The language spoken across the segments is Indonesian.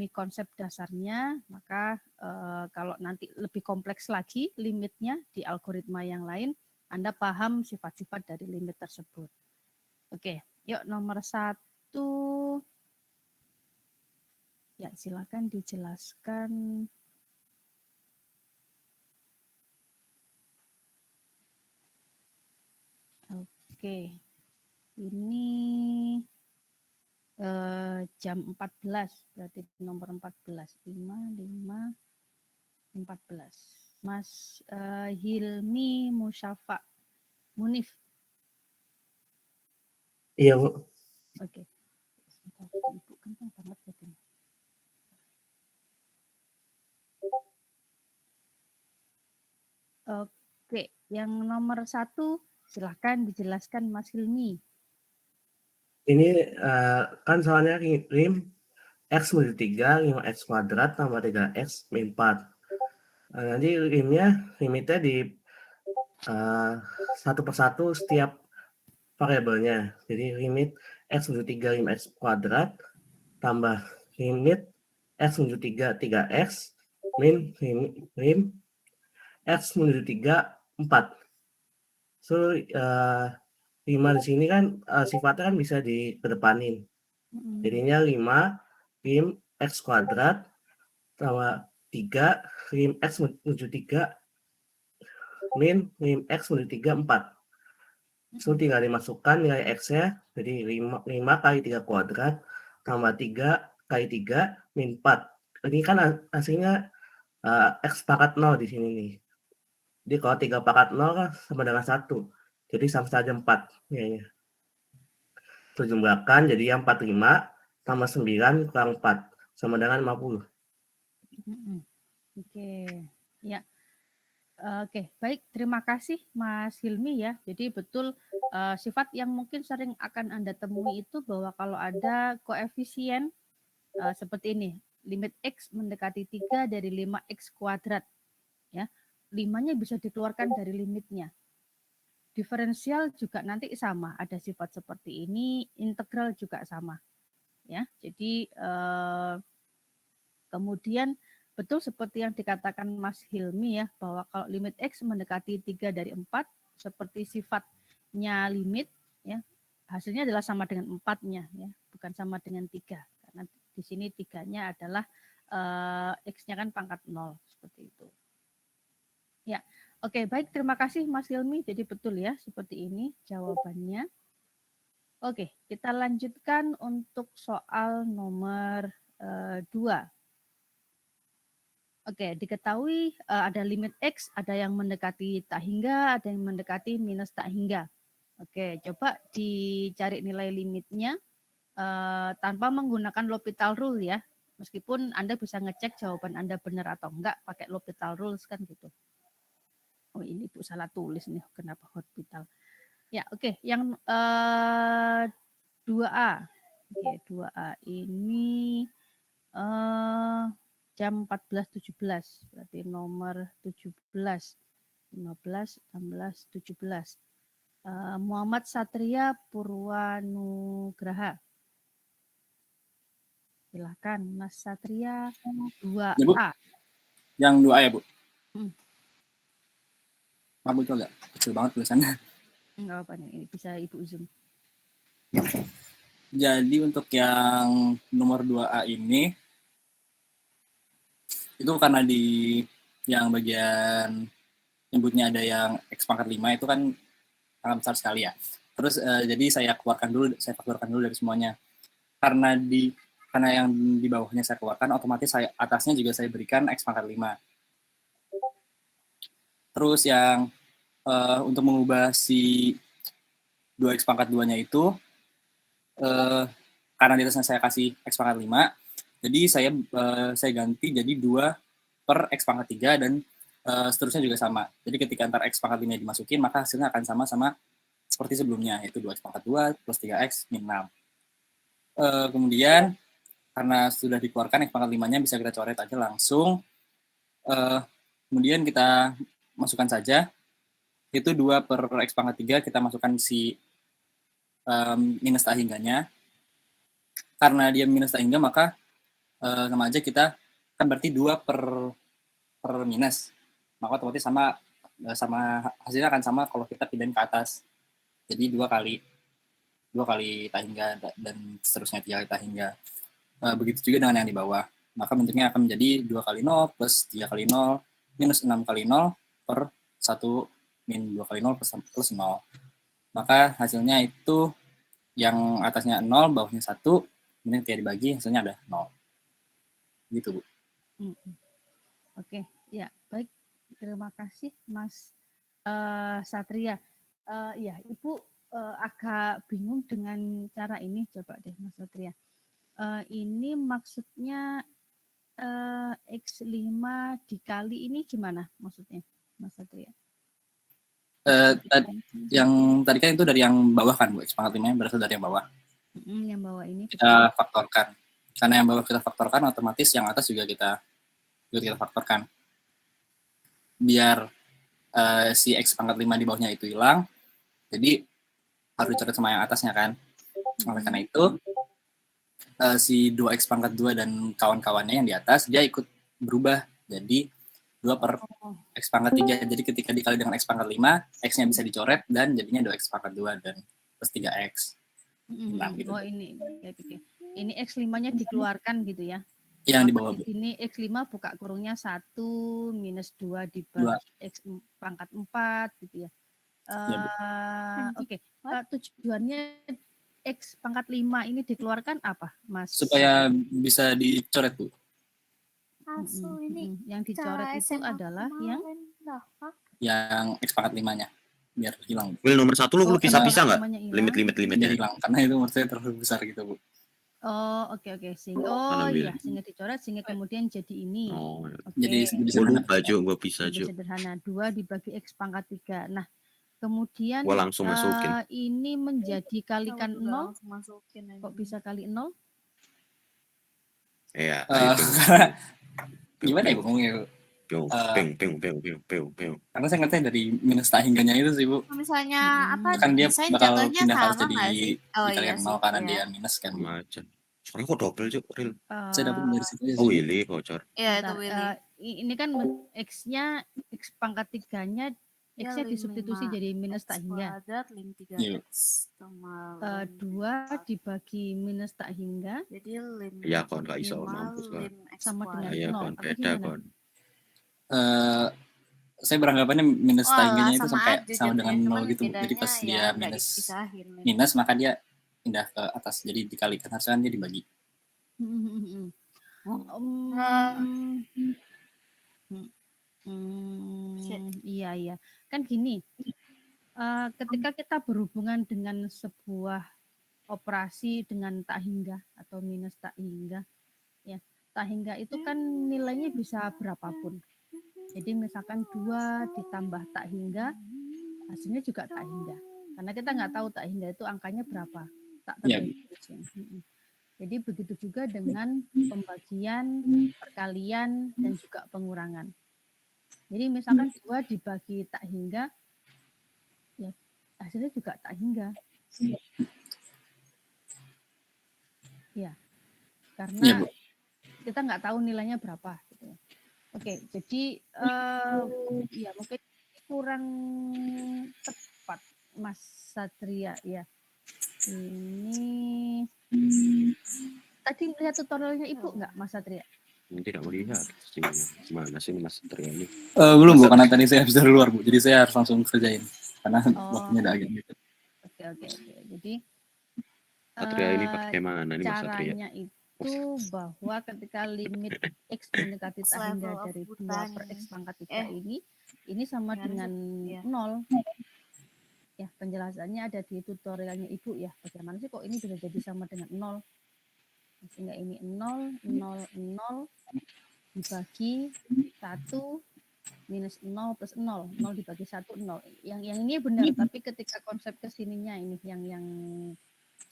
memahami konsep dasarnya, maka kalau nanti lebih kompleks lagi limitnya di algoritma yang lain, Anda paham sifat-sifat dari limit tersebut. Oke, yuk nomor 1. Ya, silakan dijelaskan. Oke, ini jam 14, berarti nomor 14. 5, 14. Mas Hilmi Musyafa Munif. Iya, Bu. Oke. Ibu kencang banget jadi. Oke, yang nomor 1 silahkan dijelaskan Mas Hilmi. Ini kan soalnya rim X menjadi 3, 5X kuadrat tambah 3X min 4. Nanti limitnya di satu persatu setiap variabelnya. Jadi limit X menjadi 3, 5X kuadrat tambah limit X menjadi 3, 3X min lim X menjadi 3, 4. So, 5 di sini kan sifatnya kan bisa dikedepanin. Jadinya 5 lim X kuadrat tambah 3 lim X menuju 3 min lim X menuju 3, 4. So, tinggal dimasukkan nilai X-nya, jadi 5 kali 3 kuadrat tambah 3 kali 3 min 4. Ini kan hasilnya X pangkat 0 di sini nih. Jadi kalau 3 pangkat 0 kan sama dengan 1. Jadi sama saja 4 nilainya. Terus jumlahkan jadi yang 45 tambah 9 kurang 4 sama dengan 50. Oke, ya. Oke, baik. Terima kasih Mas Hilmi ya. Jadi betul sifat yang mungkin sering akan Anda temui itu bahwa kalau ada koefisien seperti ini, limit X mendekati 3 dari 5X kuadrat. Ya, 5-nya bisa dikeluarkan dari limitnya. Diferensial juga nanti sama, ada sifat seperti ini, integral juga sama. Ya, jadi kemudian betul seperti yang dikatakan Mas Hilmi ya, bahwa kalau limit X mendekati 3 dari 4, seperti sifatnya limit, ya, hasilnya adalah sama dengan 4-nya, ya, bukan sama dengan 3. Karena di sini 3-nya adalah X-nya kan pangkat 0, seperti itu. Ya, oke, baik. Terima kasih Mas Hilmi. Jadi betul ya, seperti ini jawabannya. Oke, kita lanjutkan untuk soal nomor 2. Oke, diketahui ada limit X, ada yang mendekati tak hingga, ada yang mendekati minus tak hingga. Oke, coba dicari nilai limitnya tanpa menggunakan L'Hopital rule ya. Meskipun Anda bisa ngecek jawaban Anda benar atau enggak pakai L'Hopital rules kan gitu. Oh ini Ibu salah tulis nih, kenapa L'Hopital. Ya oke, yang 2A. Oke, 2A ini jam 14.17, berarti nomor 17, 15, 16, 17. Muhammad Satria Purwanugraha. Silakan Mas Satria 2A. Ya, Bu. Yang 2A ya, Bu? Maaf, Bu, itu agak kecil banget tulisannya. Enggak apa nih, bisa Ibu zoom. Jadi untuk yang nomor 2A ini, itu karena di yang bagian nyebutnya ada yang X pangkat 5 itu kan sangat besar sekali ya. Terus jadi saya faktorkan dulu dari semuanya. Karena yang di bawahnya saya keluarkan, otomatis atasnya juga saya berikan X pangkat 5. Terus yang untuk mengubah si 2X pangkat 2-nya itu, karena di atasnya saya kasih X pangkat 5, jadi saya ganti jadi 2 per X pangkat 3 dan seterusnya juga sama. Jadi ketika antar X pangkat 5 dimasukin, maka hasilnya akan sama-sama seperti sebelumnya, yaitu 2X pangkat 2 plus 3X min 6. Kemudian, karena sudah dikeluarkan X pangkat 5-nya, bisa kita coret aja langsung. Kemudian kita masukkan saja, itu 2 per X pangkat 3, kita masukkan si minus tak hingganya. Karena dia minus tak hingga, maka sama aja kita kan berarti 2 per minus. Maka otomatis sama hasilnya akan sama kalau kita pindahin ke atas. Jadi 2 kali tak hingga dan seterusnya 3 kali tak hingga. Begitu juga dengan yang di bawah. Maka bentuknya akan menjadi 2 kali 0 plus 3 kali 0 minus 6 kali 0 per 1 min 2 kali 0 plus 0. Maka hasilnya itu yang atasnya 0, bawahnya 1, kemudian tidak dibagi, hasilnya ada 0. Gitu, Bu. Oke, ya baik. Terima kasih Mas Satria. Ya, Ibu agak bingung dengan cara ini. Coba deh Mas Satria. Ini maksudnya X5 dikali ini gimana maksudnya Mas Satria? Yang tadi kan itu dari yang bawah kan, Bu. X pangkat 5 berasal dari yang bawah. Yang bawah ini kita faktorkan. Karena yang bawah kita faktorkan, otomatis yang atas juga kita faktorkan. Biar si X pangkat 5 di bawahnya itu hilang, jadi harus dicoret sama yang atasnya kan. Oleh karena itu, si 2X pangkat 2 dan kawan-kawannya yang di atas, dia ikut berubah. Jadi 2 per X pangkat 3. Jadi ketika dikali dengan X pangkat 5, X-nya bisa dicoret dan jadinya 2X pangkat 2 dan plus 3X. Nah, gitu. Oh ini. Okay. Ini X5-nya dikeluarkan gitu ya. Yang di bawah. Ini X5 buka kurungnya 1 minus 2 dibagi X pangkat 4 gitu ya. Oke. Tujuannya X pangkat 5 ini dikeluarkan apa, Mas? Supaya bisa dicoret, Bu. Yang dicoret itu adalah yang X pangkat 5-nya. Biar hilang. Will nomor 1 lu bisa nggak? Limit-limitnya hilang. Karena itu menurut saya terlalu besar gitu, Bu. Oh, oke. Sehingga sehingga dicoret sehingga kemudian jadi ini. Jadi sederhana. Gue bisa aja. Sederhana 2 dibagi X pangkat 3. Nah, kemudian gua langsung masukin. Ini menjadi kalikan 0. Kok bisa kali 0? Iya. Gimana ya, Bu? Ngomongnya, karena saya ngerti dari minus tak hingganya itu sih, Bu. Misalnya kan dia bakal pindah harus jadi dikalikan 0 karena dia minus kan. Soalnya kok double juga, Ril? Saya dapat dari situ aja. Oh, Willy bocor. Iya, itu Willy. Ini kan X-nya X pangkat 3-nya X-nya disubstitusi jadi minus tak hingga. 2 dibagi minus tak hingga. Jadi lim. Iya, kon enggak iso mampus kan. Sama dengan 0. Iya, kon beda kon. Saya beranggapannya minus tak hingganya itu sama dengan 0 gitu. Jadi pas dia minus maka dia pindah ke atas. Jadi dikalikan harusnya dia dibagi. Iya. Kan gini, ketika kita berhubungan dengan sebuah operasi dengan tak hingga atau minus tak hingga, ya tak hingga itu kan nilainya bisa berapapun. Jadi misalkan 2 ditambah tak hingga, hasilnya juga tak hingga. Karena kita nggak tahu tak hingga itu angkanya berapa. Tak terdeteksi. Jadi begitu juga dengan pembagian, perkalian, dan juga pengurangan. Jadi misalkan 2 dibagi tak hingga, ya hasilnya juga tak hingga. Ya, karena kita nggak tahu nilainya berapa. Gitu. Oke, jadi ya mungkin kurang tepat, Mas Satria ya. Ini tadi lihat tutorialnya Ibu nggak, Mas Satria? Tidak melihat gimana sih Mas Satria ini? Belum, Bu, karena tadi saya habis dari luar, Bu. Jadi saya harus langsung kerjain karena waktunya udah agak gitu. Oke. Jadi Satria ini pakai mana nih Mas Satria? Caranya itu bahwa ketika limit X mendekati tak hingga dari 2 per X pangkat 3 ini sama dengan 0. Ya, penjelasannya ada di tutorialnya Ibu ya. Bagaimana sih kok ini bisa jadi sama dengan 0? Sehingga ini 0 dibagi 1 minus 0 plus 0. 0 dibagi 1, 0. Yang ini benar, tapi ketika konsep kesininya ini yang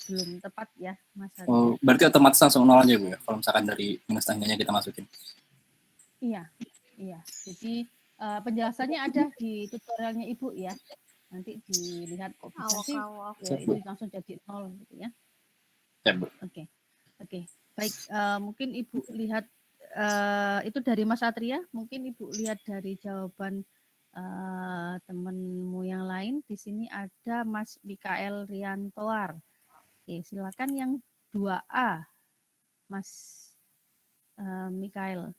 belum tepat ya, Mas Hadi. Oh, berarti otomatis langsung 0 aja, Bu ya? Kalau misalkan dari minus tangganya kita masukin. Iya. Jadi penjelasannya ada di tutorialnya Ibu ya. Nanti dilihat kok bisa sih. Ya, ini langsung jadi 0 gitu ya. Ya, Bu. Oke. Baik, mungkin Ibu lihat itu dari Mas Satria, mungkin Ibu lihat dari jawaban temanmu yang lain. Di sini ada Mas Mikael Riantoar. Oke, silakan yang 2A, Mas Mikael.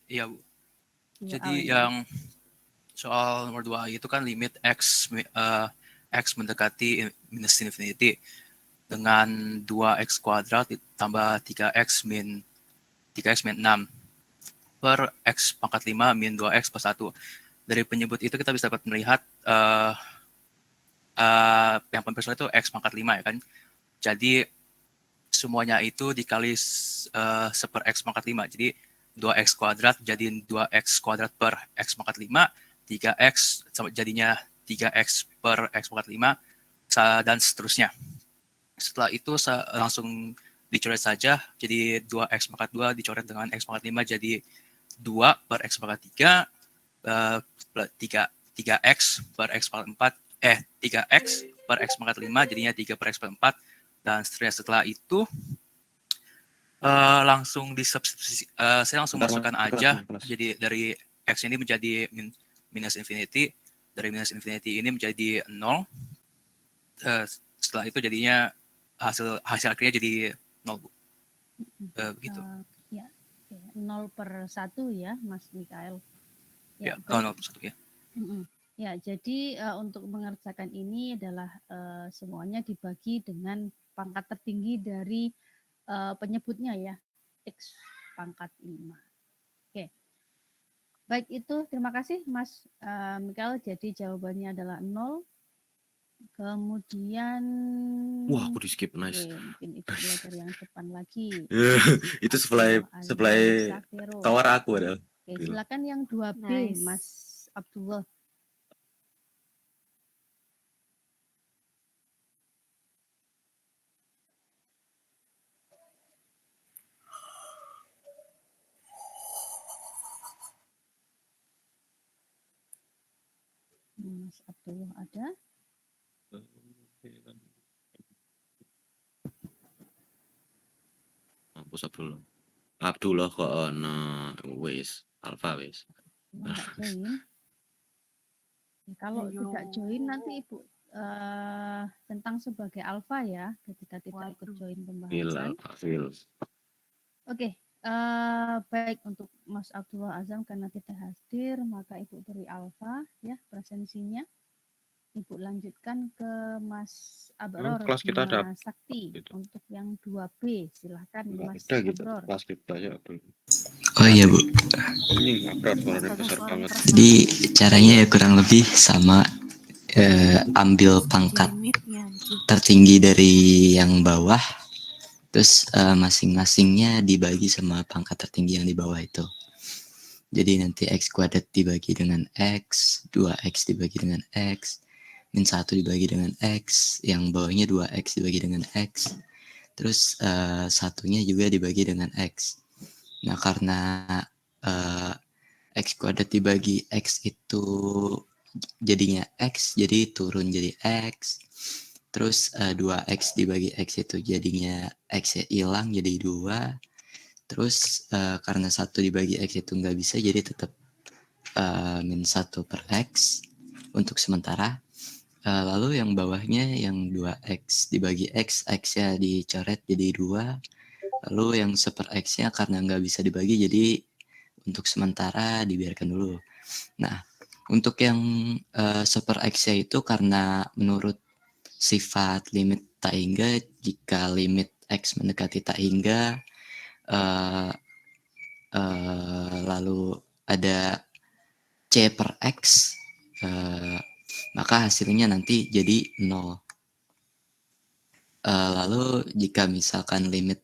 Iya Bu. 2A Jadi ini. yang soal nomor 2 itu kan limit x mendekati minus infinity dengan 2x kuadrat ditambah 3x min 6 per x pangkat 5 min 2x plus 1. Dari penyebut itu kita bisa dapat melihat yang paling besar itu x pangkat 5 ya kan. Jadi semuanya itu dikali seper x pangkat 5. Jadi 2x kuadrat jadi 2x kuadrat per x pangkat 5, 3x jadinya 3x per x pangkat 5, dan seterusnya. Setelah itu langsung dicoret saja, jadi 2x pangkat 2 dicoret dengan x pangkat 5 jadi 2 per x pangkat 3, 3x per x pangkat 4, 3x per x pangkat 5 jadinya 3 per x pangkat 4, dan seterusnya. Setelah itu langsung disubstitusi, saya langsung masukkan aja, jadi dari x ini menjadi minus infinity, dari minus infinity ini menjadi 0. Setelah itu jadinya hasil akhirnya jadi 0 Bu. Begitu. Ya, 0 per 1 ya Mas Mikael. Ya, 0 per 1 ya. Ya, jadi untuk mengerjakan ini adalah semuanya dibagi dengan pangkat tertinggi dari penyebutnya ya, X pangkat 5. Oke. Baik itu, terima kasih Mas Mikael. Jadi jawabannya adalah 0. Kemudian Wah, aku di skip, nice. mungkin Ibu belajar yang depan lagi. Itu supply tawar aku adalah. Oke, silakan yang 2B, nice. Mas Abdullah. Mas Abdullah ada? Mampus Abdullah kok wis alpha wis. Enggak join. Kalau tidak join nanti Ibu tentang sebagai alpha ya, ketika tidak ikut join pembahasan. Oke, baik untuk Mas Abdullah Azam karena tidak hadir, maka Ibu beri alpha ya presensinya. Ibu lanjutkan ke Mas Abror Bima Sakti gitu. Untuk yang 2B silahkan Mas Abror. Oh iya Bu. Jadi caranya ya kurang lebih sama, ambil pangkat tertinggi dari yang bawah, terus masing-masingnya dibagi sama pangkat tertinggi yang di bawah itu. Jadi nanti x kuadrat dibagi dengan x, 2x dibagi dengan x, min 1 dibagi dengan x, yang bawahnya 2x dibagi dengan x, terus satunya juga dibagi dengan x. Nah karena x kuadrat dibagi x itu jadinya x, jadi turun jadi x, terus 2x dibagi x itu jadinya x hilang jadi 2, terus karena 1 dibagi x itu nggak bisa jadi tetap min 1 per x untuk sementara. Lalu yang bawahnya yang 2x dibagi x, x-nya dicoret jadi 2. Lalu yang seper x-nya karena nggak bisa dibagi jadi untuk sementara dibiarkan dulu. Nah, untuk yang seper x-nya itu karena menurut sifat limit tak hingga, jika limit x mendekati tak hingga, lalu ada c per x, maka hasilnya nanti jadi 0. Lalu jika misalkan limit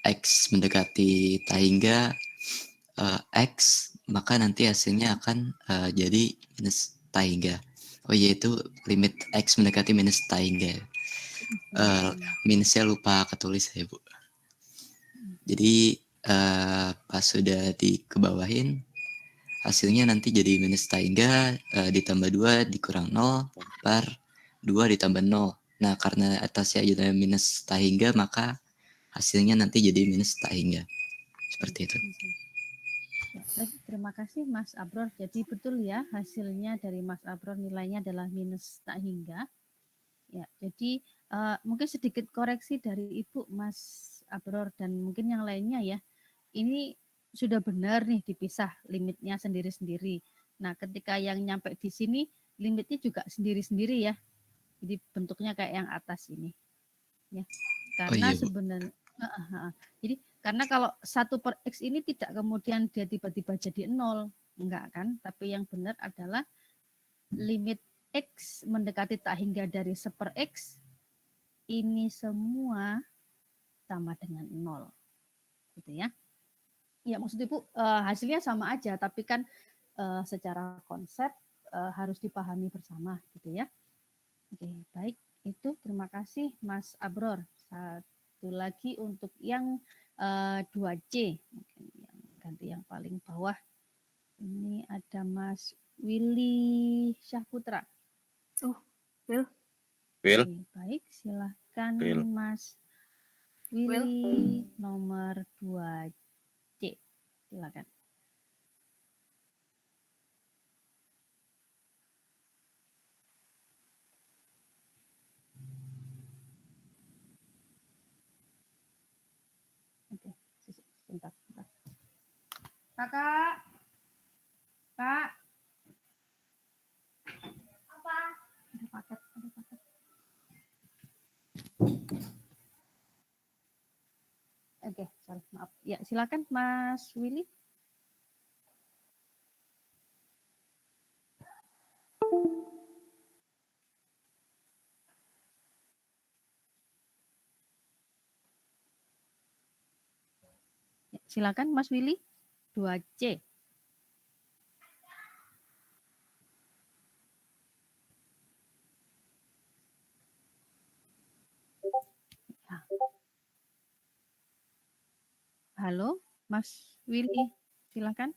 x mendekati tak hingga x, maka nanti hasilnya akan jadi minus tak hingga. Oh yaitu limit x mendekati minus tak hingga. Minusnya lupa ketulis ya Bu. Jadi pas sudah dikebawahin, hasilnya nanti jadi minus tak hingga ditambah 2 dikurang 0 per 2 ditambah 0 Nah, karena atasnya ada minus tak hingga, maka hasilnya nanti jadi minus tak hingga. Seperti itu. Ya, baik, terima kasih Mas Abror. Jadi betul ya, hasilnya dari Mas Abror nilainya adalah minus tak hingga. Ya, jadi mungkin sedikit koreksi dari Ibu Mas Abror dan mungkin yang lainnya ya. Ini sudah benar nih dipisah limitnya sendiri-sendiri. Nah, ketika yang nyampe di sini limitnya juga sendiri-sendiri ya. Jadi bentuknya kayak yang atas ini. Ya. Karena iya, Bu. sebenarnya jadi karena kalau 1/x ini tidak kemudian dia tiba-tiba jadi 0, enggak kan? Tapi yang benar adalah limit x mendekati tak hingga dari 1/x ini semua sama dengan 0. Gitu ya. Ya maksud Ibu hasilnya sama aja, tapi kan secara konsep harus dipahami bersama gitu ya. Oke, baik. Itu terima kasih Mas Abror. Satu lagi untuk yang 2C, mungkin yang ganti yang paling bawah. Ini ada Mas Willy Syahputra. Will. Oke, baik, silahkan Will. Mas Willy nomor 2C. Silakan. Oke, sebentar. Kakak. Kak. Apa? Ada paket. Oke, sorry, maaf. Ya, silakan Mas Willy. Ya, silakan Mas Willy. 2C. Halo, Mas Willy, silakan.